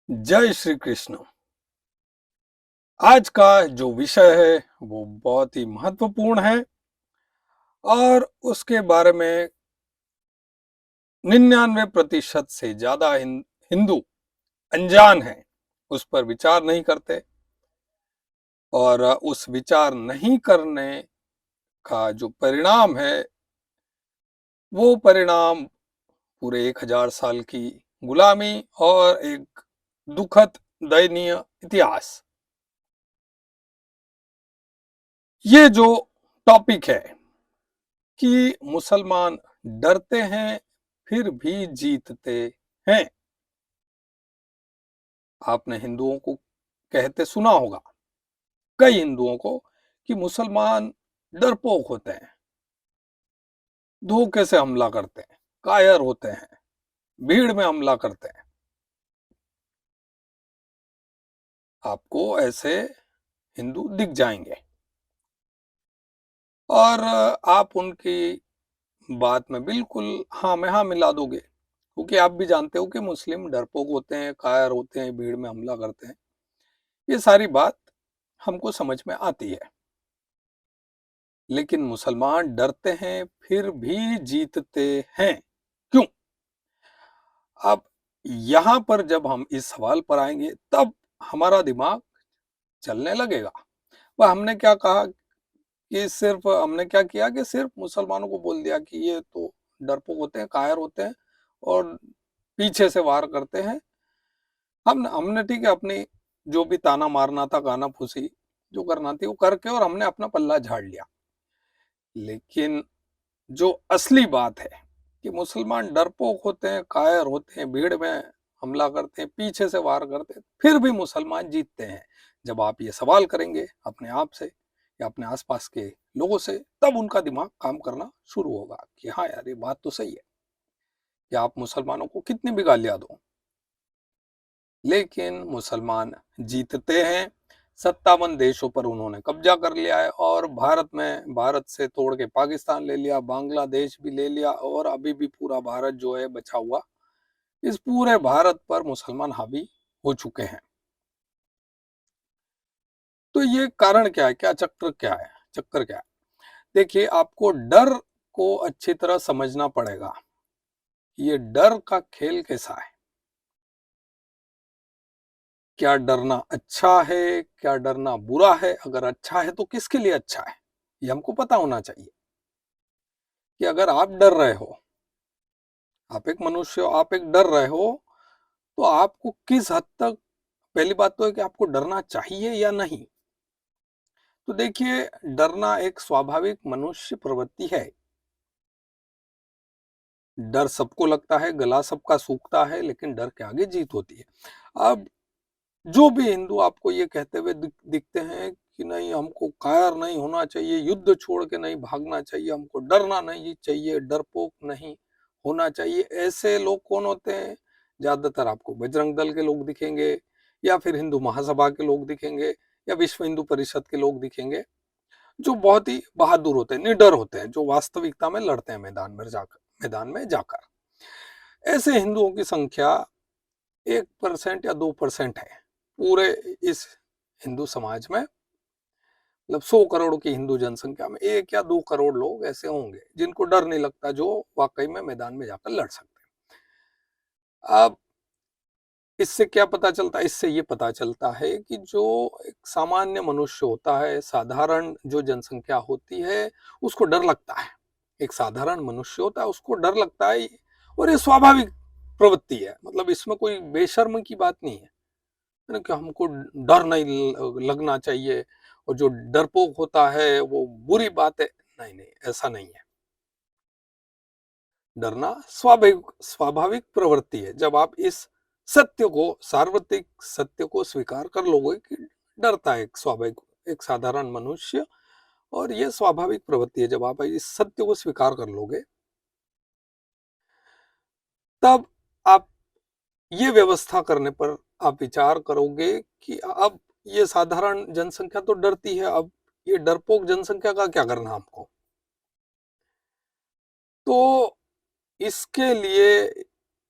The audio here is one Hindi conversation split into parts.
जय श्री कृष्ण। आज का जो विषय है वो बहुत ही महत्वपूर्ण है और उसके बारे में 99% से ज्यादा हिंदू अनजान हैं, उस पर विचार नहीं करते और उस विचार नहीं करने का जो परिणाम है वो परिणाम पूरे 1000 साल की गुलामी और एक दुखद दयनीय इतिहास। ये जो टॉपिक है कि मुसलमान डरते हैं फिर भी जीतते हैं। आपने हिंदुओं को कहते सुना होगा, कई हिंदुओं को, कि मुसलमान डरपोक होते हैं, धोखे से हमला करते हैं, कायर होते हैं, भीड़ में हमला करते हैं। आपको ऐसे हिंदू दिख जाएंगे और आप उनकी बात में बिल्कुल हाँ में हाँ मिला दोगे, क्योंकि आप भी जानते हो कि मुस्लिम डरपोक होते हैं, कायर होते हैं, भीड़ में हमला करते हैं। ये सारी बात हमको समझ में आती है। लेकिन मुसलमान डरते हैं फिर भी जीतते हैं, क्यों? अब यहां पर जब हम इस सवाल पर आएंगे तब हमारा दिमाग चलने लगेगा। वह हमने क्या कहा कि सिर्फ हमने क्या किया कि सिर्फ मुसलमानों को बोल दिया कि ये तो डरपोक होते हैं, कायर होते हैं और पीछे से वार करते हैं। हमने ठीक है, अपनी जो भी ताना मारना था, गाना फूसी जो करना थी वो करके और हमने अपना पल्ला झाड़ लिया। लेकिन जो असली बात है कि मुसलमान डरपोक होते हैं, कायर होते हैं, भीड़ में हमला करते हैं, पीछे से वार करते हैं, फिर भी मुसलमान जीतते हैं। जब आप ये सवाल करेंगे अपने आप से या अपने आसपास के लोगों से, तब उनका दिमाग काम करना शुरू होगा कि हाँ यार, ये बात तो सही है कि आप मुसलमानों को कितनी भी गालियां दो, लेकिन मुसलमान जीतते हैं। 57 देशों पर उन्होंने कब्जा कर लिया है और भारत से तोड़ के पाकिस्तान ले लिया, बांग्लादेश भी ले लिया और अभी भी पूरा भारत जो है बचा हुआ, इस पूरे भारत पर मुसलमान हावी हो चुके हैं। तो ये कारण क्या है, क्या चक्र क्या है, चक्कर क्या है? देखिए, आपको डर को अच्छी तरह समझना पड़ेगा। ये डर का खेल कैसा है? क्या डरना अच्छा है, क्या डरना बुरा है? अगर अच्छा है तो किसके लिए अच्छा है, ये हमको पता होना चाहिए। कि अगर आप डर रहे हो, आप एक मनुष्य हो, आप एक डर रहे हो, तो आपको किस हद तक, पहली बात तो है कि आपको डरना चाहिए या नहीं। तो देखिए, डरना एक स्वाभाविक मनुष्य प्रवृत्ति है। डर सबको लगता है, गला सबका सूखता है, लेकिन डर के आगे जीत होती है। अब जो भी हिंदू आपको ये कहते हुए दिखते हैं कि नहीं, हमको कायर नहीं होना चाहिए, युद्ध छोड़ के नहीं भागना चाहिए, हमको डरना नहीं चाहिए, डरपोक नहीं होना चाहिए, ऐसे लोग कौन होते हैं? ज्यादातर आपको बजरंग दल के लोग दिखेंगे, या फिर हिंदू महासभा के लोग दिखेंगे, या विश्व हिंदू परिषद के लोग दिखेंगे, जो बहुत ही बहादुर होते हैं, निडर होते हैं, जो वास्तविकता में लड़ते हैं मैदान में जाकर। ऐसे हिंदुओं की संख्या 1% या 2% है पूरे इस हिंदू समाज में। मतलब 100 करोड़ की हिंदू जनसंख्या में 1 या 2 करोड़ लोग ऐसे होंगे जिनको डर नहीं लगता, जो वाकई में मैदान में जाकर लड़ सकते हैं। अब इससे क्या पता चलता है? इससे ये पता चलता है कि जो एक सामान्य मनुष्य होता है, साधारण जो जनसंख्या होती है, उसको डर लगता है। एक साधारण मनुष्य होता है, उसको डर लगता है, और ये स्वाभाविक प्रवृत्ति है। मतलब इसमें कोई बेशर्म की बात नहीं है ना, कि हमको डर नहीं लगना चाहिए और जो डरपोक होता है वो बुरी बात है। नहीं नहीं, ऐसा नहीं है। डरना स्वाभाविक स्वाभाविक प्रवृत्ति है। जब आप इस सत्य को, सार्वत्रिक सत्य को स्वीकार कर लोगे कि डरता है एक स्वाभाविक, एक साधारण मनुष्य, और ये स्वाभाविक प्रवृत्ति है, जब आप इस सत्य को स्वीकार कर लोगे, तब आप ये व्यवस्था करने पर आप विचार करोगे कि अब ये साधारण जनसंख्या तो डरती है, अब ये डरपोक जनसंख्या का क्या करना हमको। तो इसके लिए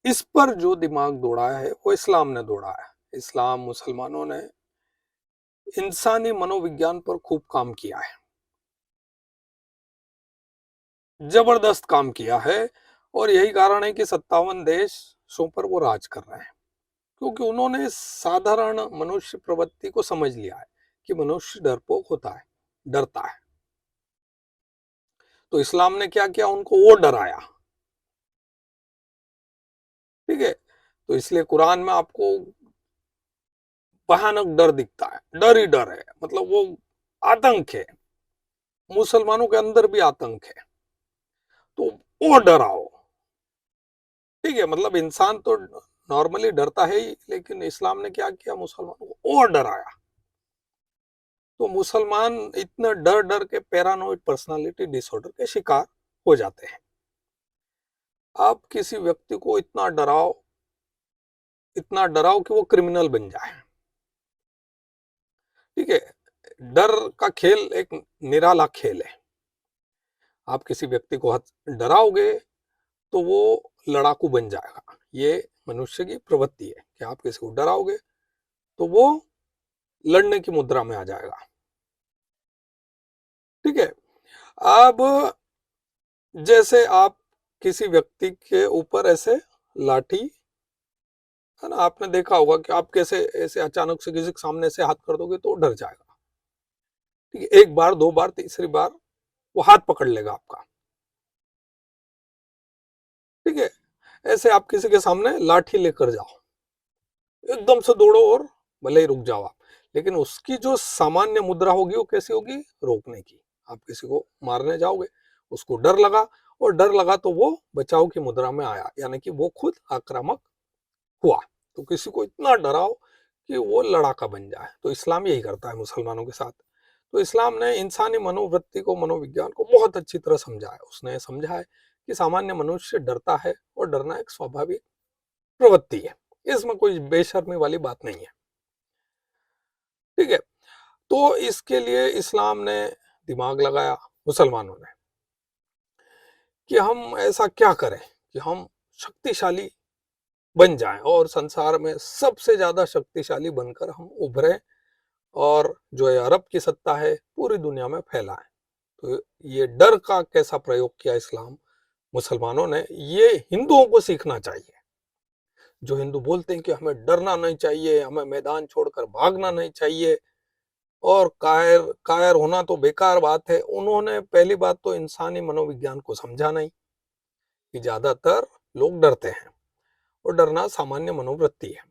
इस पर जो दिमाग दौड़ा है वो इस्लाम ने दौड़ा है। इस्लाम, मुसलमानों ने इंसानी मनोविज्ञान पर खूब काम किया है, जबरदस्त काम किया है। और यही कारण है कि 57 देशों पर वो राज कर रहे हैं, क्योंकि उन्होंने साधारण मनुष्य प्रवृत्ति को समझ लिया है कि मनुष्य डरपोक होता है, डरता है। तो इस्लाम ने क्या किया, उनको वो डराया। ठीक है, तो इसलिए कुरान में आपको भयानक डर दिखता है, डर ही डर है, मतलब वो आतंक है। मुसलमानों के अंदर भी आतंक है, तो वो डराओ। ठीक है, मतलब इंसान तो नॉर्मली डरता है ही, लेकिन इस्लाम ने क्या किया, मुसलमानों को और डराया। तो मुसलमान इतना डर डर के पैरानोइड पर्सनालिटी डिसऑर्डर के शिकार हो जाते हैं। आप किसी व्यक्ति को इतना डराओ कि वो क्रिमिनल बन जाए। ठीक है, डर का खेल एक निराला खेल है। आप किसी व्यक्ति को डराओगे तो वो लड़ाकू बन जाएगा। ये मनुष्य की प्रवृत्ति है कि आप किसी को डराओगे तो वो लड़ने की मुद्रा में आ जाएगा। ठीक है, अब जैसे आप किसी व्यक्ति के ऊपर ऐसे लाठी, है ना, आपने देखा होगा कि आप कैसे ऐसे अचानक से किसी के सामने से हाथ कर दोगे तो डर जाएगा। ठीक है, एक बार, दो बार, तीसरी बार वो हाथ पकड़ लेगा आपका। ठीक है, ऐसे आप किसी के सामने लाठी लेकर जाओ, एकदम से दौड़ो और भले ही रुक जाओ आप, लेकिन उसकी जो सामान्य मुद्रा होगी वो कैसी होगी, रोकने की। आप किसी को मारने जाओगे, उसको डर लगा, और डर लगा तो वो बचाव की मुद्रा में आया, यानी कि वो खुद आक्रामक हुआ। तो किसी को इतना डराओ कि वो लड़ाका बन जाए। तो इस्लाम यही करता है मुसलमानों के साथ। तो इस्लाम ने इंसानी मनोवृत्ति को, मनोविज्ञान को बहुत अच्छी तरह समझा है। उसने समझा है कि सामान्य मनुष्य डरता है, और डरना एक स्वाभाविक प्रवृत्ति है, इसमें कोई बेशर्मी वाली बात नहीं है। ठीक है, तो इसके लिए इस्लाम ने दिमाग लगाया, मुसलमानों ने, कि हम ऐसा क्या करें कि हम शक्तिशाली बन जाएं और संसार में सबसे ज्यादा शक्तिशाली बनकर हम उभरें, और जो है अरब की सत्ता है पूरी दुनिया में फैलाएं। तो ये डर का कैसा प्रयोग किया इस्लाम, मुसलमानों ने, ये हिंदुओं को सीखना चाहिए। जो हिंदू बोलते हैं कि हमें डरना नहीं चाहिए, हमें मैदान छोड़कर भागना नहीं चाहिए, और कायर कायर होना तो बेकार बात है, उन्होंने पहली बात तो इंसानी मनोविज्ञान को समझा नहीं कि ज्यादातर लोग डरते हैं, और डरना सामान्य मनोवृत्ति है।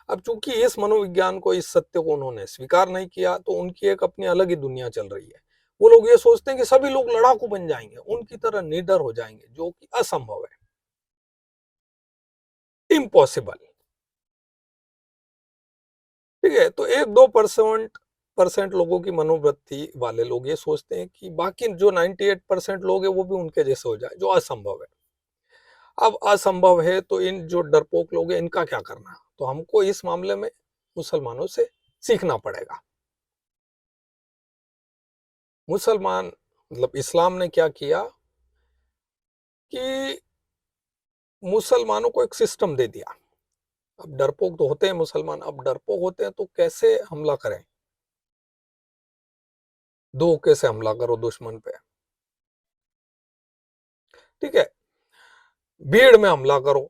अब चूंकि इस मनोविज्ञान को, इस सत्य को उन्होंने स्वीकार नहीं किया, तो उनकी एक अपनी अलग ही दुनिया चल रही है। वो लोग ये सोचते हैं कि सभी लोग लड़ाकू बन जाएंगे, उनकी तरह निडर हो जाएंगे, जो कि असंभव है, इम्पॉसिबल। ठीक है, तो 1-2% लोगों की मनोवृत्ति वाले लोग ये सोचते हैं कि बाकी जो 98% लोग हैं वो भी उनके जैसे हो जाए, जो असंभव है। अब असंभव है तो इन जो डरपोक लोग हैं इनका क्या करना, तो हमको इस मामले में मुसलमानों से सीखना पड़ेगा। मुसलमान, मतलब इस्लाम ने क्या किया कि मुसलमानों को एक सिस्टम दे दिया। अब डरपोक तो होते हैं मुसलमान, अब डरपोक होते हैं तो कैसे हमला करें, दो कैसे हमला करो दुश्मन पे। ठीक है, भीड़ में हमला करो,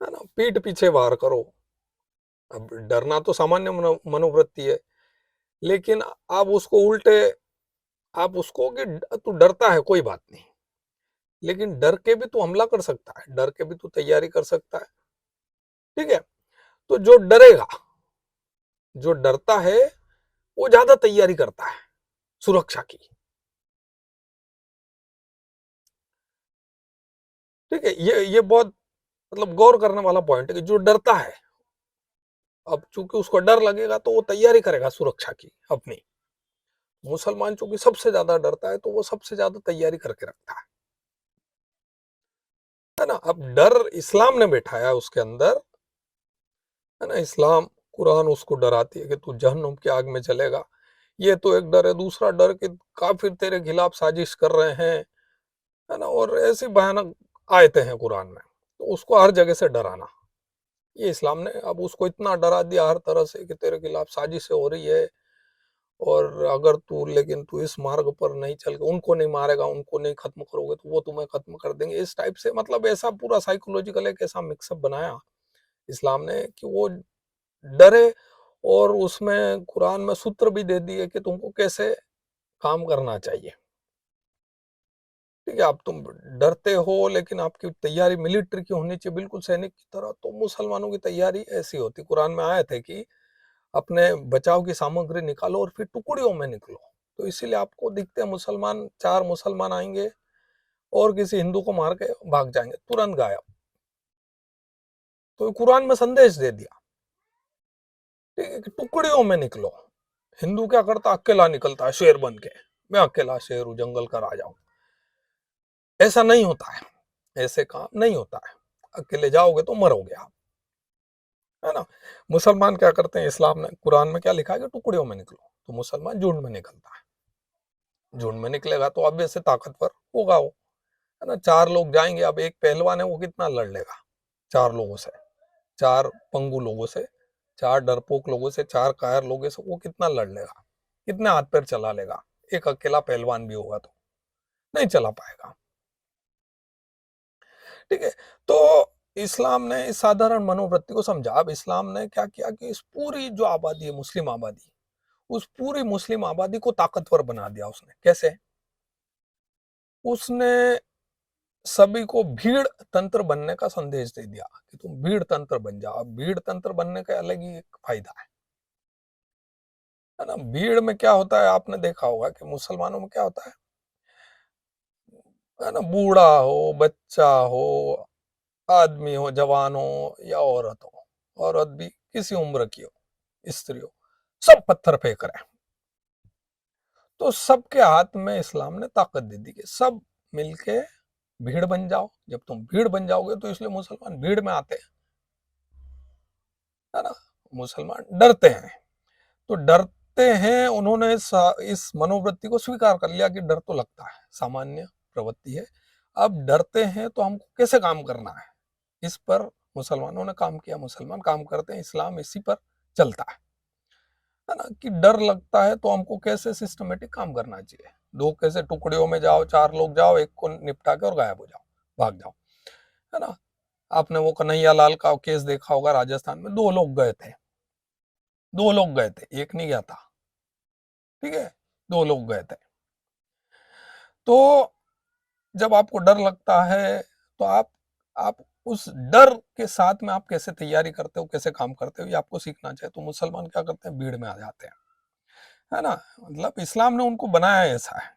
है ना, पीठ पीछे वार करो। अब डरना तो सामान्य मनोवृत्ति है, लेकिन आप उसको उल्टे, आप उसको कि तू डरता है कोई बात नहीं, लेकिन डर के भी तू हमला कर सकता है, डर के भी तू तैयारी कर सकता है। ठीक है, तो जो डरेगा, जो डरता है, वो ज्यादा तैयारी करता है सुरक्षा की। ठीक है, ये बहुत मतलब गौर करने वाला पॉइंट है कि जो डरता है, अब चूंकि उसको डर लगेगा तो वो तैयारी करेगा सुरक्षा की अपनी। मुसलमान चूंकि सबसे ज्यादा डरता है तो वो सबसे ज्यादा तैयारी करके रखता है ना। अब डर इस्लाम ने बैठाया उसके अंदर, है ना, इस्लाम, कुरान उसको डराती है कि तू जहन्नुम की आग में चलेगा। ये तो एक डर है। दूसरा डर कि काफिर तेरे खिलाफ साजिश कर रहे हैं, है ना, और ऐसी भयानक आयतें हैं कुरान में। तो उसको हर जगह से डराना, ये इस्लाम ने अब उसको इतना डरा दिया हर तरह से कि तेरे खिलाफ साजिशें हो रही है, और अगर लेकिन तू इस मार्ग पर नहीं चल के उनको नहीं मारेगा, उनको नहीं खत्म करोगे तो वो तुम्हें खत्म कर देंगे, इस टाइप से मतलब ऐसा पूरा साइकोलॉजिकल एक ऐसा मिक्सअप बनाया इस्लाम ने कि वो डरे। और उसमें कुरान में सूत्र भी दे दिए कि तुमको कैसे काम करना चाहिए। ठीक है, अब तुम डरते हो लेकिन आपकी तैयारी मिलिट्री की होनी चाहिए, बिल्कुल सैनिक की तरह। तो मुसलमानों की तैयारी ऐसी होती, कुरान में आया था कि अपने बचाव की सामग्री निकालो और फिर टुकड़ियों में निकलो। तो इसीलिए आपको दिखते हैं मुसलमान, 4 मुसलमान आएंगे और किसी हिंदू को मार के भाग जाएंगे, तुरंत गायब। तो कुरान में संदेश दे दिया, ठीक है, कि टुकड़ियों में निकलो। हिंदू क्या करता, अकेला निकलता है शेर बन के, मैं अकेला शेर हूं, जंगल का राजा हूं। ऐसा नहीं होता है, ऐसे काम नहीं होता है, अकेले जाओगे तो मरोगे आप, है ना। मुसलमान क्या करते हैं, इस्लाम ने कुरान में क्या लिखा है कि टुकड़ियों में निकलो। तो मुसलमान झुंड में निकलता है, झुंड में निकलेगा तो अब से ताकतवर होगा वो, है ना। 4 लोग जाएंगे, अब एक पहलवान है वो कितना लड़ लेगा 4 लोगों से, 4 पंगु लोगों से, 4 डरपोक लोगों से, 4 कायर लोगों से, वो कितना लड़ लेगा, कितने हाथ पैर चला लेगा। एक अकेला पहलवान भी होगा तो नहीं चला पाएगा। ठीक है, तो इस्लाम ने इस साधारण मनोवृत्ति को समझा। अब इस्लाम ने क्या किया कि इस पूरी जो आबादी है, मुस्लिम आबादी, उस पूरी मुस्लिम आबादी को ताकतवर बना दिया उसने। कैसे? उसने सभी को भीड़ तंत्र बनने का संदेश दे दिया कि तुम भीड़ तंत्र बन जाओ। अब भीड़ तंत्र बनने का अलग ही एक फायदा है ना। भीड़ में क्या होता है, आपने देखा होगा कि मुसलमानों में क्या होता है ना, बूढ़ा हो, बच्चा हो, आदमी हो, जवान हो या औरत हो, औरत भी किसी उम्र की हो, स्त्री हो, सब पत्थर फेंक रहे हैं। तो सबके हाथ में इस्लाम ने ताकत दे दी कि सब मिलके भीड़ बन जाओ। जब तुम भीड़ बन जाओगे तो इसलिए मुसलमान भीड़ में आते हैं, है ना। मुसलमान डरते हैं, तो डरते हैं, उन्होंने इस मनोवृत्ति को स्वीकार कर लिया कि डर तो लगता है, सामान्य प्रवृत्ति है। अब डरते हैं तो हमको कैसे काम करना है, इस पर मुसलमानों ने काम किया। मुसलमान काम करते हैं, इस्लाम इसी पर चलता है ना, कि डर लगता है तो हमको कैसे सिस्टमेटिक काम करना चाहिए। दो कैसे टुकड़ियों में जाओ, 4 लोग जाओ, एक को निपटा के और गायब हो जाओ, भाग जाओ, है ना। आपने वो कन्हैया लाल का केस देखा होगा, राजस्थान में 2 लोग गए थे, 2 लोग गए थे, एक नहीं गया था। ठीक है, 2 लोग गए थे। तो जब आपको डर लगता है तो आप उस डर के साथ में आप कैसे तैयारी करते हो, कैसे काम करते हो, ये आपको सीखना चाहिए। तो मुसलमान क्या करते हैं, भीड़ में आ जाते हैं, है ना। मतलब इस्लाम ने उनको बनाया ऐसा है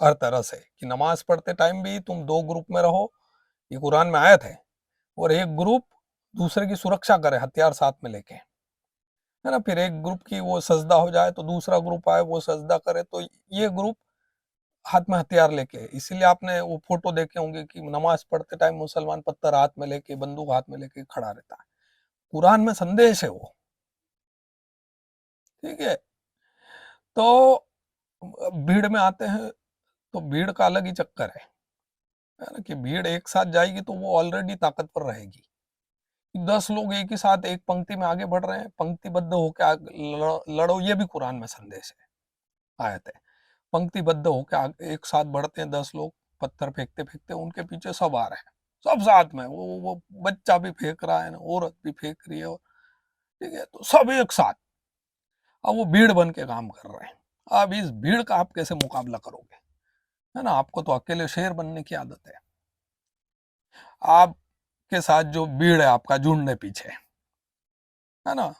हर तरह से कि नमाज पढ़ते टाइम भी तुम 2 ग्रुप में रहो, ये कुरान में आयत है। और एक ग्रुप दूसरे की सुरक्षा करे हथियार साथ में लेके, है ना। फिर एक ग्रुप की वो सजदा हो जाए तो दूसरा ग्रुप आए वो सजदा करे, तो ये ग्रुप हाथ में हथियार लेके। इसीलिए आपने वो फोटो देखे होंगे कि नमाज पढ़ते टाइम मुसलमान पत्थर हाथ में लेके, बंदूक हाथ में लेके खड़ा रहता है। कुरान में संदेश है वो, ठीक है। तो भीड़ में आते हैं तो भीड़ का अलग ही चक्कर है ना, कि भीड़ एक साथ जाएगी तो वो ऑलरेडी ताकतवर रहेगी। 10 लोग एक ही साथ एक पंक्ति में आगे बढ़ रहे हैं, पंक्तिबद्ध होकर लड़ो, ये भी कुरान में संदेश है, आयत है। पंक्तिबद्ध होकर एक साथ बढ़ते हैं 10 लोग, पत्थर फेंकते फेंकते उनके पीछे सब आ रहे हैं, सब साथ में। वो बच्चा भी फेंक रहा है ना, औरत भी फेंक रही है, ठीक है, तो सब एक साथ। अब वो भीड़ बन के काम कर रहे हैं। अब इस भीड़ का आप कैसे मुकाबला करोगे, है ना। आपको तो अकेले शेर बनने की आदत है। आपके साथ जो भीड़ है, आपका झुंड है पीछे, है ना।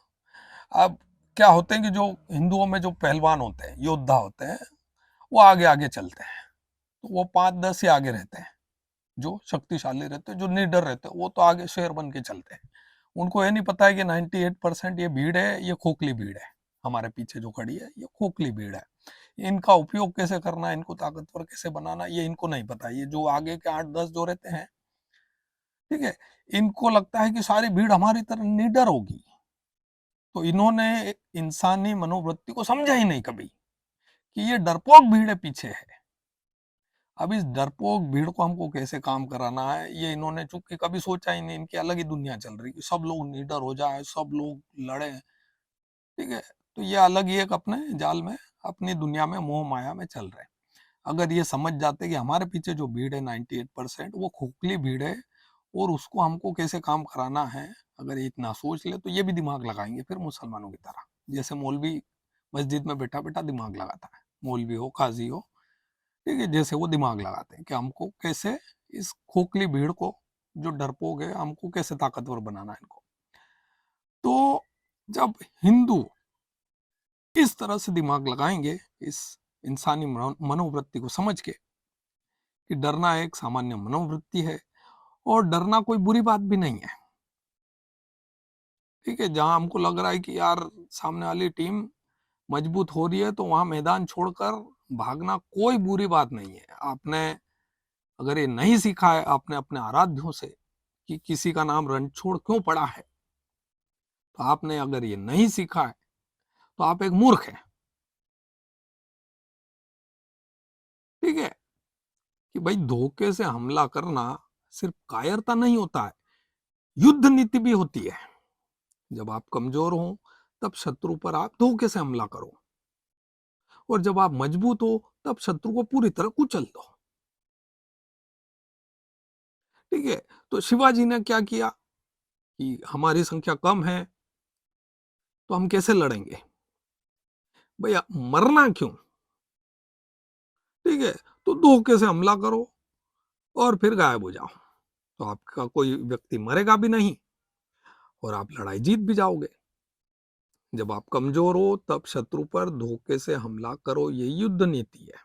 अब क्या होते हैं कि जो हिंदुओं में जो पहलवान होते हैं, योद्धा होते हैं, वो आगे आगे चलते हैं। तो वो 5-10 ही आगे रहते हैं, जो शक्तिशाली रहते हैं, जो निडर रहते हैं, वो तो आगे शेर बन के चलते हैं। उनको ये नहीं पता है कि 98% ये भीड़ है, ये खोखली भीड़ है, हमारे पीछे जो खड़ी है ये खोखली भीड़ है। इनका उपयोग कैसे करना है, इनको ताकतवर कैसे बनाना, ये इनको नहीं पता। ये जो आगे के 8-10 जो रहते हैं, ठीक है, इनको लगता है कि सारी भीड़ हमारी तरह निडर होगी। तो इन्होंने इंसानी मनोवृत्ति को समझा ही नहीं कभी कि ये डरपोक भीड़ है पीछे है। अब इस डरपोक भीड़ को हमको कैसे काम कराना है, ये इन्होंने चूंकि कभी सोचा ही नहीं। इनकी अलग ही दुनिया चल रही है, सब लोग निडर हो जाए, सब लोग लड़े, ठीक है। तो ये अलग ही एक अपने जाल में, अपनी दुनिया में, मोह माया में चल रहे हैं। अगर ये समझ जाते कि हमारे पीछे जो भीड़ है 98% वो खोखली भीड़ है, और उसको हमको कैसे काम कराना है, अगर ये इतना सोच ले तो ये भी दिमाग लगाएंगे फिर मुसलमानों की तरह। जैसे मौलवी मस्जिद में बैठा बैठा दिमाग लगाता है, मौलवी हो, काजी हो, ठीक है, जैसे वो दिमाग लगाते हैं कि हमको कैसे इस खोखली भीड़ को, जो डरपोक है, हमको कैसे ताकतवर बनाना है इनको। तो जब हिंदू इस तरह से दिमाग लगाएंगे, इस इंसानी मनोवृत्ति को समझ के कि डरना एक सामान्य मनोवृत्ति है और डरना कोई बुरी बात भी नहीं है, ठीक है। जहां हमको लग रहा है कि यार सामने वाली टीम मजबूत हो रही है, तो वहां मैदान छोड़कर भागना कोई बुरी बात नहीं है। आपने अगर ये नहीं सीखा है आपने अपने आराध्यों से कि किसी का नाम रणछोड़ क्यों पड़ा है, तो आपने अगर ये नहीं सीखा है तो आप एक मूर्ख है, ठीक है। कि भाई धोखे से हमला करना सिर्फ कायरता नहीं होता है, युद्ध नीति भी होती है। जब आप कमजोर हो तब शत्रु पर आप धोखे से हमला करो, और जब आप मजबूत हो तब शत्रु को पूरी तरह कुचल दो, ठीक है। तो शिवाजी ने क्या किया कि हमारी संख्या कम है तो हम कैसे लड़ेंगे, भैया मरना क्यों, ठीक है। तो धोखे से हमला करो और फिर गायब हो जाओ, तो आपका कोई व्यक्ति मरेगा भी नहीं और आप लड़ाई जीत भी जाओगे। जब आप कमजोर हो तब शत्रु पर धोखे से हमला करो, ये युद्ध नीति है।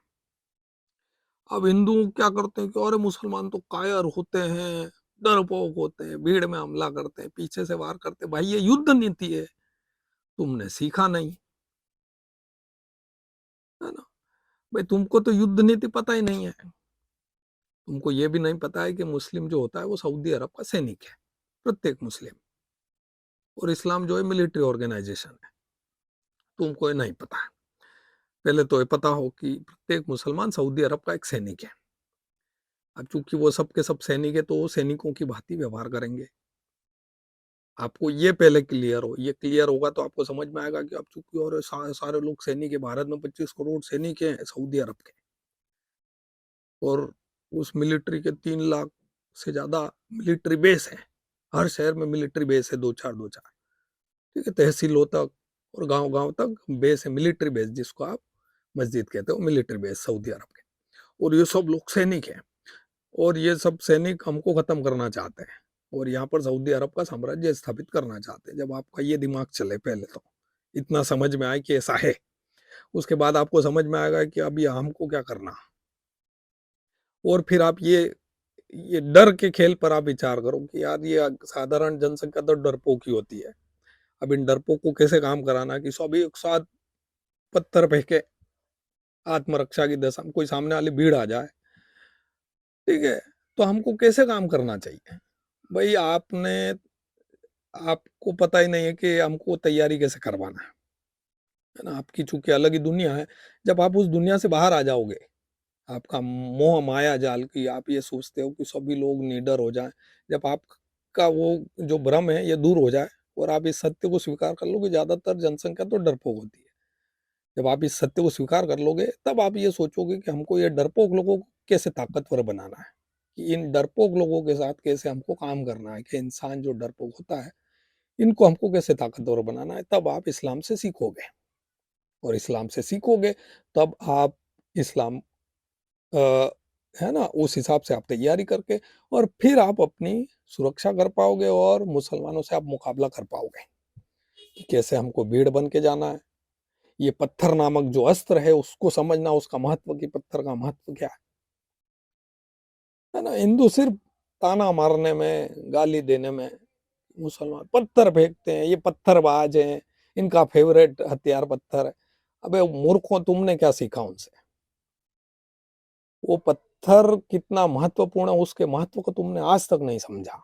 अब हिंदू क्या करते हैं कि अरे मुसलमान तो कायर होते हैं, डरपोक होते हैं, भीड़ में हमला करते हैं, पीछे से वार करते हैं। भाई ये युद्ध नीति है, तुमने सीखा नहीं, है ना। भाई तुमको तो युद्ध नीति पता ही नहीं है, तुमको ये भी नहीं पता है कि मुस्लिम जो होता है वो सऊदी अरब का सैनिक है, प्रत्येक मुस्लिम। और इस्लाम जो है मिलिट्री ऑर्गेनाइजेशन है, तुमको ये नहीं पता है। पहले तो ये पता हो कि प्रत्येक मुसलमान सऊदी अरब का एक सैनिक है। अब चूंकि वो सब के सब सैनिक है तो वो सैनिकों की भांति व्यवहार करेंगे। आपको ये पहले क्लियर हो, ये क्लियर होगा तो आपको समझ में आएगा कि अब चूंकि और सारे लोग सैनिक है, भारत में 25 करोड़ सैनिक हैं सऊदी अरब के, और उस मिलिट्री के 3 लाख से ज्यादा मिलिट्री बेस है। हर शहर में मिलिट्री बेस है, दो चार, ठीक है, तहसीलों तक और गांव गांव तक बेस है, मिलिट्री बेस जिसको आप मस्जिद कहते हो, मिलिट्री बेस सऊदी अरब के। और ये सब लोग सैनिक हैं, और ये सब सैनिक हमको खत्म करना चाहते हैं, और यहाँ पर सऊदी अरब का साम्राज्य स्थापित करना चाहते हैं। जब आपका ये दिमाग चले, पहले तो इतना समझ में आए कि ऐसा है, उसके बाद आपको समझ में आएगा कि अब ये हमको क्या करना। और फिर आप ये डर के खेल पर आप विचार करो कि यार ये साधारण जनसंख्या तो डरपोक ही होती है। अब इन डरपोक को कैसे काम कराना कि सब एक साथ पत्थर फेंके आत्मरक्षा की दशा में, कोई सामने वाली भीड़ आ जाए, ठीक है। तो हमको कैसे काम करना चाहिए, भाई आपको पता ही नहीं है कि हमको तैयारी कैसे करवाना है ना। आपकी चूंकि अलग ही दुनिया है, जब आप उस दुनिया से बाहर आ जाओगे, आपका मोह माया जाल की आप ये सोचते हो कि सभी लोग निडर हो जाएं, जब आपका वो जो भ्रम है ये दूर हो जाए और आप इस सत्य को स्वीकार कर लो कि ज्यादातर जनसंख्या तो डरपोक होती है, जब आप इस सत्य को स्वीकार कर लोगे तब आप ये सोचोगे कि हमको ये डरपोक लोगों को कैसे ताकतवर बनाना है, कि इन डरपोक लोगों के साथ कैसे हमको काम करना है, कि इंसान जो डरपोक होता है इनको हमको कैसे ताकतवर बनाना है। तब आप इस्लाम से सीखोगे, और इस्लाम से सीखोगे तब आप इस्लाम अ, है ना, उस हिसाब से आप तैयारी करके और फिर आप अपनी सुरक्षा कर पाओगे और मुसलमानों से आप मुकाबला कर पाओगे कि कैसे हमको भीड़ बन के जाना है। ये पत्थर नामक जो अस्त्र है उसको समझना, उसका महत्व, कि पत्थर का महत्व क्या है ना। हिंदू सिर्फ ताना मारने में, गाली देने में, मुसलमान पत्थर फेंकते हैं, ये पत्थरबाज हैं, इनका फेवरेट हथियार पत्थर है। अबे मूर्खों, तुमने क्या सीखा उनसे, वो पत्थर कितना महत्वपूर्ण है उसके महत्व को तुमने आज तक नहीं समझा।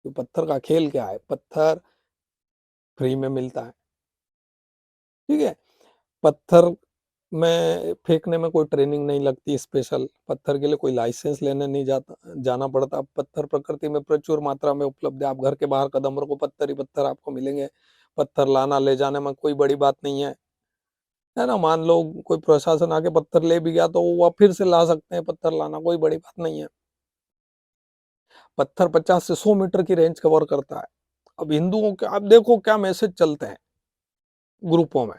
तो पत्थर का खेल क्या है, पत्थर फ्री में मिलता है, ठीक है। पत्थर में फेंकने में कोई ट्रेनिंग नहीं लगती, स्पेशल पत्थर के लिए कोई लाइसेंस लेने नहीं जाना पड़ता। पत्थर प्रकृति में प्रचुर मात्रा में उपलब्ध है, आप घर के बाहर कदम रखो पत्थर ही पत्थर आपको मिलेंगे। पत्थर लाना ले जाने में कोई बड़ी बात नहीं है ना। मान लो कोई प्रशासन आके पत्थर ले भी गया तो वो फिर से ला सकते हैं, पत्थर लाना कोई बड़ी बात नहीं है। पत्थर 50 से 100 मीटर की रेंज कवर करता है। अब हिंदुओं के आप देखो क्या मैसेज चलते हैं ग्रुपों में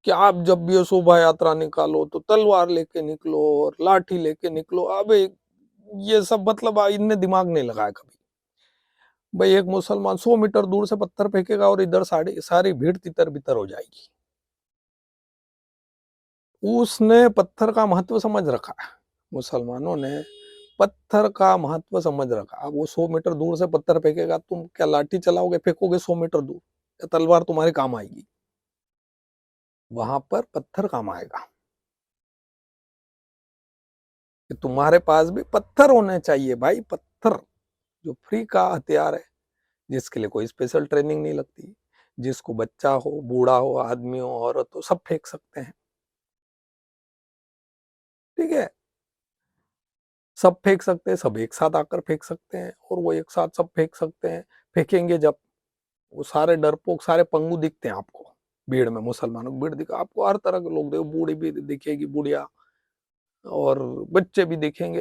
कि आप जब भी ये शोभा यात्रा निकालो तो तलवार लेके निकलो और लाठी लेके निकलो। अब ये सब मतलब इनने दिमाग नहीं लगाया कभी। भाई एक मुसलमान 100 मीटर दूर से पत्थर फेंकेगा और इधर सारी भीड़ तितर बितर हो जाएगी। उसने पत्थर का महत्व समझ रखा है, मुसलमानों ने पत्थर का महत्व समझ रखा। अब वो 100 मीटर दूर से पत्थर फेंकेगा, तुम क्या लाठी चलाओगे फेंकोगे 100 मीटर दूर, या तलवार तुम्हारे काम आएगी? वहां पर पत्थर काम आएगा कि तुम्हारे पास भी पत्थर होने चाहिए भाई। पत्थर जो फ्री का हथियार है, जिसके लिए कोई स्पेशल ट्रेनिंग नहीं लगती, जिसको बच्चा हो बूढ़ा हो आदमी हो औरत हो सब फेंक सकते हैं। ठीक है, सब फेंक सकते हैं, सब एक साथ आकर फेंक सकते हैं और वो एक साथ सब फेंक सकते हैं। फेंकेंगे जब वो सारे डरपोक सारे पंगु दिखते हैं आपको भीड़ में, मुसलमानों की भीड़ दिखा आपको, हर तरह के लोग देखो, बूढ़ी भी दिखेगी बुढ़िया और बच्चे भी दिखेंगे,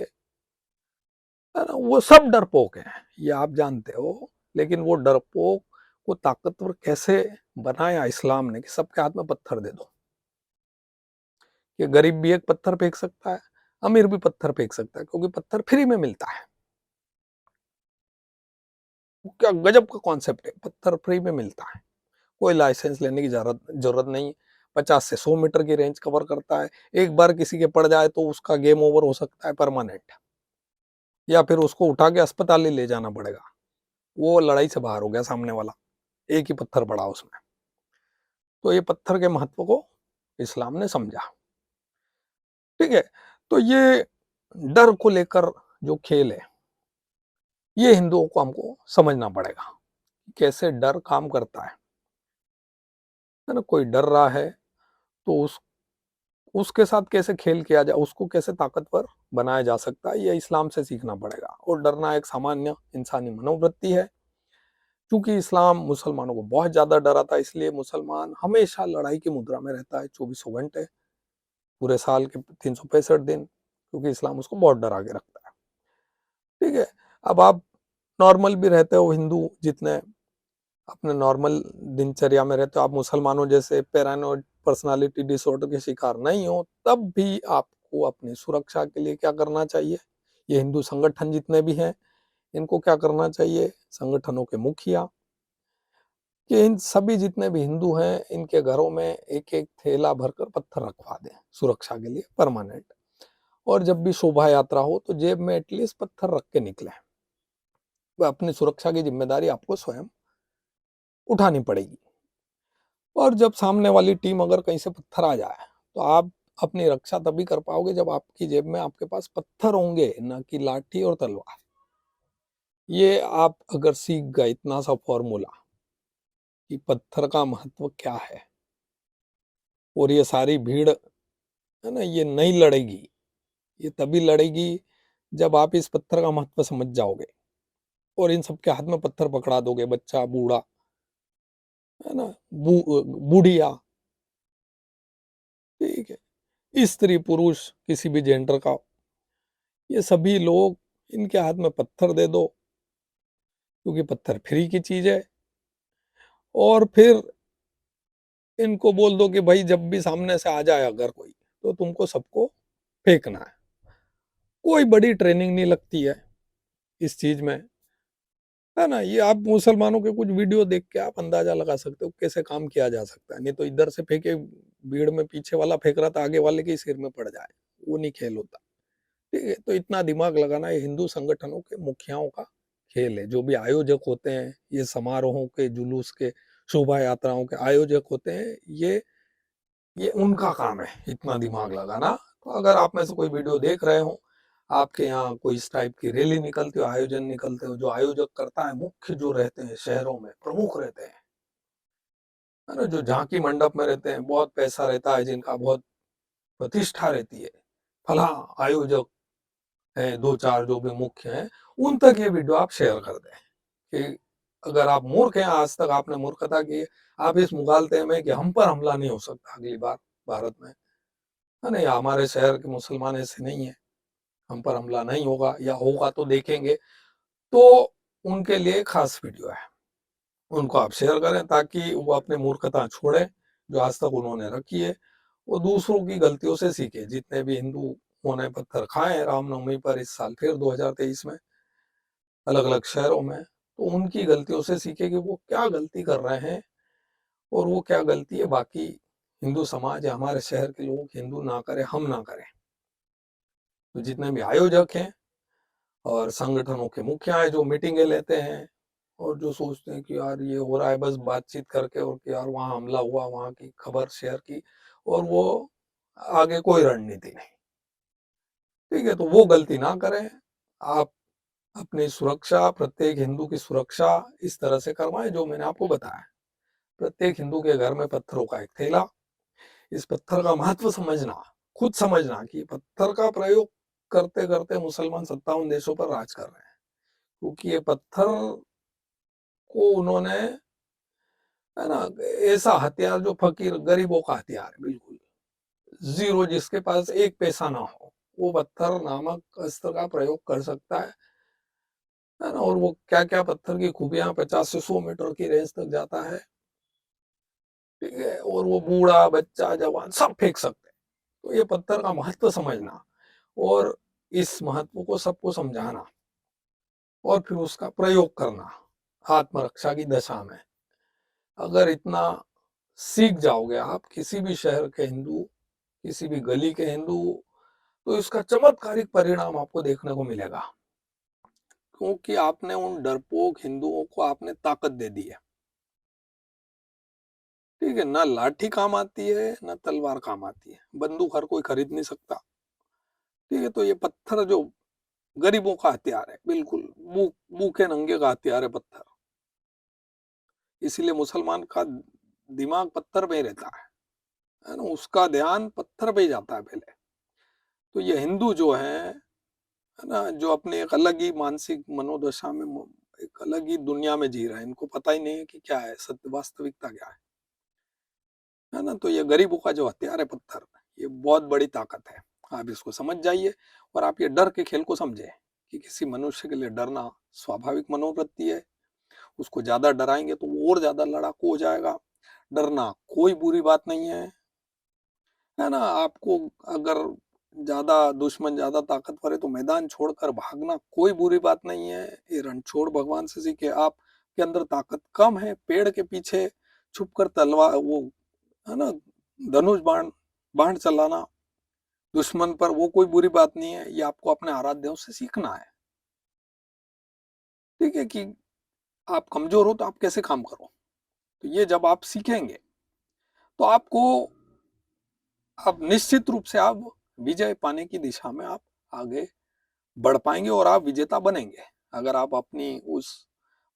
है ना। वो सब डरपोक हैं, ये आप जानते हो। लेकिन वो डरपोक को ताकतवर कैसे बनाया इस्लाम ने कि सबके हाथ में पत्थर दे दो, कि गरीब भी एक पत्थर फेंक सकता है, अमीर भी पत्थर फेंक सकता है, क्योंकि पत्थर फ्री में मिलता है। क्या गजब का कॉन्सेप्ट है, पत्थर फ्री में मिलता है, कोई लाइसेंस लेने की जरूरत नहीं। 50 से 100 मीटर की रेंज कवर करता है। एक बार किसी के पड़ जाए तो उसका गेम ओवर हो सकता है परमानेंट, या फिर उसको उठा के अस्पताल ही ले जाना पड़ेगा। वो लड़ाई से बाहर हो गया सामने वाला, एक ही पत्थर पड़ा उसमें। तो ये पत्थर के महत्व को इस्लाम ने समझा। ठीक है, तो ये डर को लेकर जो खेल है, ये हिंदुओं को हमको समझना पड़ेगा कैसे डर काम करता है ना। कोई डर रहा है तो उसके साथ कैसे खेल किया जाए, उसको कैसे ताकतवर बनाया जा सकता है, ये इस्लाम से सीखना पड़ेगा। और डरना एक सामान्य इंसानी मनोवृत्ति है। क्योंकि इस्लाम मुसलमानों को बहुत ज्यादा डराता है, इसलिए मुसलमान हमेशा लड़ाई की मुद्रा में रहता है 24 घंटे, पूरे साल के 365 दिन, क्योंकि इस्लाम उसको बहुत डरा के रखता है। ठीक है, अब आप नॉर्मल भी रहते हो, हिंदू जितने अपने नॉर्मल दिनचर्या में रहते हो, आप मुसलमानों जैसे पैरानोइड पर्सनालिटी डिसऑर्डर के शिकार नहीं हो, तब भी आपको अपनी सुरक्षा के लिए क्या करना चाहिए, ये हिंदू संगठन जितने भी हैं इनको क्या करना चाहिए, संगठनों के मुखिया कि इन सभी जितने भी हिंदू हैं इनके घरों में एक एक थैला भरकर पत्थर रखवा दें सुरक्षा के लिए परमानेंट। और जब भी शोभा यात्रा हो तो जेब में एटलीस्ट पत्थर रख के निकले। अपनी सुरक्षा की जिम्मेदारी आपको स्वयं उठानी पड़ेगी। और जब सामने वाली टीम अगर कहीं से पत्थर आ जाए तो आप अपनी रक्षा तभी कर पाओगे जब आपकी जेब में आपके पास पत्थर होंगे, ना कि लाठी और तलवार। ये आप अगर सीख गए इतना सा फॉर्मूला कि पत्थर का महत्व क्या है, और ये सारी भीड़ है ना ये नहीं लड़ेगी, ये तभी लड़ेगी जब आप इस पत्थर का महत्व समझ जाओगे और इन सबके हाथ में पत्थर पकड़ा दोगे, बच्चा बूढ़ा है ना, बूढ़िया, ठीक है, स्त्री पुरुष किसी भी जेंडर का, ये सभी लोग इनके हाथ में पत्थर दे दो, क्योंकि पत्थर फ्री की चीज है। और फिर इनको बोल दो कि भाई जब भी सामने से आ जाए अगर कोई, तो तुमको सबको फेंकना है। कोई बड़ी ट्रेनिंग नहीं लगती है इस चीज में, है ना। ये आप मुसलमानों के कुछ वीडियो देख के आप अंदाजा लगा सकते हो कैसे काम किया जा सकता है। नहीं तो इधर से फेंके, भीड़ में पीछे वाला फेंक रहा था आगे वाले के सिर में पड़ जाए, वो नहीं खेल होता। ठीक है, तो इतना दिमाग लगाना ये हिंदू संगठनों के मुखियाओं का खेल है। जो भी आयोजक होते हैं ये समारोहों के, जुलूस के, शोभा यात्राओं के आयोजक होते हैं, ये उनका काम है इतना दिमाग लगाना। तो अगर आप में से कोई वीडियो देख रहे हो, आपके यहाँ कोई इस टाइप की रैली निकलती हो, आयोजन निकलते हो, जो आयोजक करता है मुख्य जो रहते हैं शहरों में प्रमुख रहते हैं, है ना, जो झांकी मंडप में रहते हैं, बहुत पैसा रहता है जिनका, बहुत प्रतिष्ठा रहती है, फला आयोजक है, दो चार जो भी मुख्य हैं, उन तक ये वीडियो आप शेयर कर दें कि अगर आप मूर्ख हैं, आज तक आपने मूर्खता की है, आप इस मुगालते में कि हम पर हमला नहीं हो सकता अगली बार भारत में, है ना, या हमारे शहर के मुसलमान ऐसे नहीं है, हम पर हमला नहीं होगा, या होगा तो देखेंगे, तो उनके लिए खास वीडियो है, उनको आप शेयर करें ताकि वो अपनी मूर्खता छोड़े जो आज तक उन्होंने रखी है, वो दूसरों की गलतियों से सीखे। जितने भी हिंदुओं ने पत्थर खाए हैं रामनवमी पर इस साल फिर 2023 में अलग अलग शहरों में, तो उनकी गलतियों से सीखे कि वो क्या गलती कर रहे हैं और वो क्या गलती है बाकी हिंदू समाज या हमारे शहर के लोग हिंदू ना करें, हम ना करें। तो जितने भी आयोजक हैं और संगठनों के मुखिया हैं जो मीटिंगें लेते हैं और जो सोचते हैं कि यार ये हो रहा है बस बातचीत करके, और कि यार वहाँ हमला हुआ, वहाँ की खबर शेयर की, और वो आगे कोई रणनीति नहीं, ठीक है, तो वो गलती ना करें। आप अपनी सुरक्षा, प्रत्येक हिंदू की सुरक्षा इस तरह से करवाएं जो मैंने आपको बताया। प्रत्येक हिंदू के घर में पत्थरों का एक थैला, इस पत्थर का महत्व समझना, खुद समझना कि पत्थर का प्रयोग करते करते मुसलमान 57 देशों पर राज कर रहे हैं, क्योंकि ये पत्थर को उन्होंने, है ना, ऐसा हथियार जो फकीर गरीबों का हथियार है, बिल्कुल जीरो, जिसके पास एक पैसा ना हो, वो पत्थर नामक अस्त्र का प्रयोग कर सकता है ना, और वो क्या क्या पत्थर की खूबियां, 50 से 100 मीटर की रेंज तक जाता है, ठीक है, और वो बूढ़ा बच्चा जवान सब फेंक सकते हैं। तो ये पत्थर का महत्व समझना और इस महत्व को सबको समझाना और फिर उसका प्रयोग करना आत्मरक्षा की दशा में, अगर इतना सीख जाओगे आप, किसी भी शहर के हिंदू, किसी भी गली के हिंदू, तो इसका चमत्कारिक परिणाम आपको देखने को मिलेगा, क्योंकि आपने उन डरपोक हिंदुओं को आपने ताकत दे दी है, ठीक है, ना लाठी काम आती है ना तलवार काम आती है, बंदूक हर कोई खरीद नहीं सकता, ठीक है, तो ये पत्थर जो गरीबों का हथियार है, बिल्कुल भूखे नंगे का हथियार है पत्थर, इसीलिए मुसलमान का दिमाग पत्थर पे ही रहता है ना, उसका ध्यान पत्थर पे ही जाता है पहले। तो ये हिंदू जो है ना, जो अपने एक अलग ही मानसिक मनोदशा में, एक अलग ही दुनिया में जी रहे हैं, इनको पता ही नहीं है कि क्या है सत्य, वास्तविकता क्या है ना, तो ये गरीबों का जो हथियार है पत्थर, ये बहुत बड़ी ताकत है, आप इसको समझ जाइए, और आप ये डर के खेल को समझे कि किसी मनुष्य के लिए डरना स्वाभाविक मनोवृत्ति है, उसको ज्यादा डराएंगे तो वो और ज्यादा लड़ाकू हो जाएगा। डरना कोई बुरी बात नहीं है ना, आपको अगर ज्यादा दुश्मन ज्यादा ताकतवर है तो मैदान छोड़कर भागना कोई बुरी बात नहीं है, ये रणछोड़ भगवान से सीखे। आप के अंदर ताकत कम है, पेड़ के पीछे छुपकर तलवार, वो, है ना, धनुष बाण बाण चलाना दुश्मन पर, वो कोई बुरी बात नहीं है, ये आपको अपने आराध्यों से सीखना है, ठीक है, कि आप कमजोर हो तो आप कैसे काम करो, तो ये जब आप सीखेंगे तो आपको, आप निश्चित रूप से आप विजय पाने की दिशा में आप आगे बढ़ पाएंगे और आप विजेता बनेंगे। अगर आप अपनी उस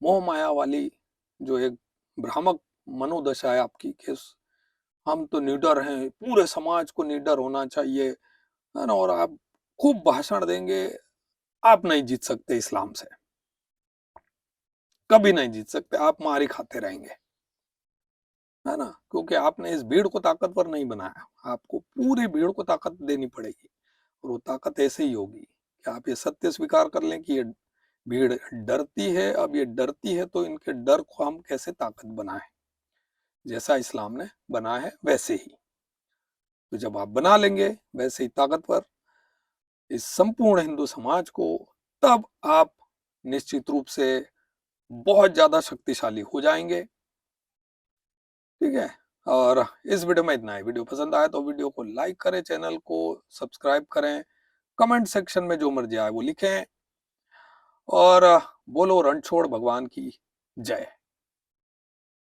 मोह माया वाली जो एक भ्रामक मनोदशा है आपकी कि हम तो निडर हैं, पूरे समाज को निडर होना चाहिए, है ना, और आप खूब भाषण देंगे, आप नहीं जीत सकते इस्लाम से, कभी नहीं जीत सकते, आप मार ही खाते रहेंगे, है ना, क्योंकि आपने इस भीड़ को ताकतवर नहीं बनाया, आपको पूरी भीड़ को ताकत देनी पड़ेगी, और वो ताकत ऐसे ही होगी कि आप ये सत्य स्वीकार कर लें कि ये भीड़ डरती है, अब ये डरती है तो इनके डर को हम कैसे ताकत बनाएं, जैसा इस्लाम ने बनाया है वैसे ही। तो जब आप बना लेंगे वैसे ही ताकतवर इस संपूर्ण हिंदू समाज को, तब आप निश्चित रूप से बहुत ज्यादा शक्तिशाली हो जाएंगे, ठीक है। और इस वीडियो में इतना ही, वीडियो पसंद आया तो वीडियो को लाइक करें, चैनल को सब्सक्राइब करें, कमेंट सेक्शन में जो मर्जी आए वो लिखें, और बोलो रणछोड़ भगवान की जय।